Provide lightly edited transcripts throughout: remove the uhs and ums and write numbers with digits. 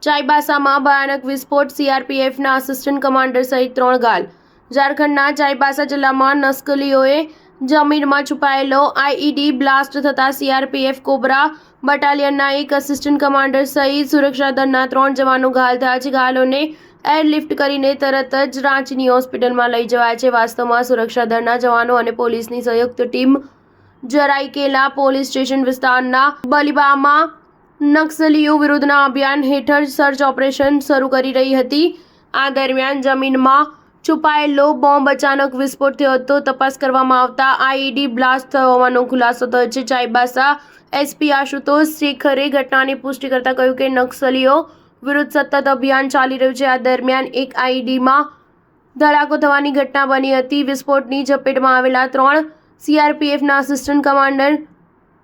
ચાઈબાસામાં ભયાનક વિસ્ફોટ, સીઆરપીએફના assistant commander સહિત 3 ઘાયલ। ઝારખંડના ચાઈબાસા જિલ્લામાં નક્સલીઓએ જમીનમાં છુપાયેલો આઈઈડી બ્લાસ્ટ થતા સીઆરપીએફ કોબરા બટાલિયનના એક આસિસ્ટન્ટ કમાન્ડર સહિત સુરક્ષા દળના 3 જવાનો ઘાયલ થયા છે। ઘાયલોને એરલિફ્ટ કરીને તરત જ રાંચીની હોસ્પિટલમાં લઈ જવાયા છે। વાસ્તવમાં સુરક્ષા દળના જવાનો અને પોલીસની સંયુક્ત ટીમ જરાઈકેલા પોલીસ સ્ટેશન વિસ્તારના બલીબામાં નક્સલીઓ વિરુદ્ધના અભિયાન હેઠળ સર્ચ ઓપરેશન શરૂ કરી રહી હતી। આ દરમિયાન જમીનમાં છુપાયેલો બોમ્બ અચાનક વિસ્ફોટ થયો હતો। તપાસ કરવામાં આવતા આઈઈડી બ્લાસ્ટ થયો હોવાનો ખુલાસો થયો છે। ચાઈબાસા એસપી આશુતોષ શેખરે ઘટનાની પુષ્ટિ કરતા કહ્યું કે નક્સલીઓ વિરુદ્ધ સતત અભિયાન ચાલી રહ્યું છે। આ દરમિયાન એક આઈઈડીમાં ધડાકો થવાની ઘટના બની હતી। વિસ્ફોટની ઝપેટમાં આવેલા 3 સીઆરપીએફના આસિસ્ટન્ટ કમાન્ડર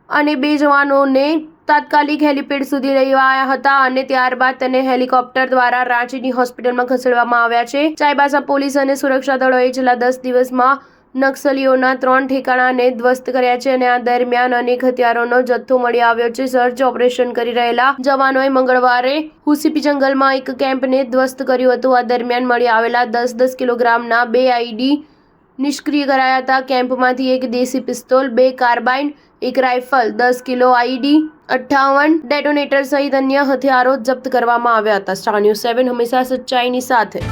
અને 2 જવાનોને તાત્કાલિક હેલીપેડ સુધી લઈ આવ્યા હતા અને ત્યારબાદ તેને હેલિકોપ્ટર દ્વારા રાંચીની હોસ્પિટલમાં ખસેડવામાં આવ્યા છે। ચાઈબાસા પોલીસ અને સુરક્ષા દળોએ છેલ્લા 10 દિવસમાં નક્સલીઓના 3 ઠેકાણાને ધ્વસ્ત કર્યા છે અને આ દરમિયાન અનેક હથિયારોનો જથ્થો મળી આવ્યો છે। સર્ચ ઓપરેશન કરી રહેલા જવાનોએ મંગળવારે હુસીપી જંગલમાં એક કેમ્પને ધ્વસ્ત કર્યું હતું। આ દરમિયાન મળી આવેલા 10-10 કિલોગ્રામના 2 આઈઈડી નિષ્ક્રિય કરાયા હતા। કેમ્પમાંથી એક દેશી પિસ્તોલ, 2 કાર્બાઇન, 1 રાઇફલ, 10 કિલો આઈઈડી, 58 ડેટોનેટર સહિત અન્ય હથિયારો જપ્ત કરવામાં આવ્યા હતા। સ્ટાર ન્યૂઝ 7 હંમેશા સચ્ચાઈની સાથે।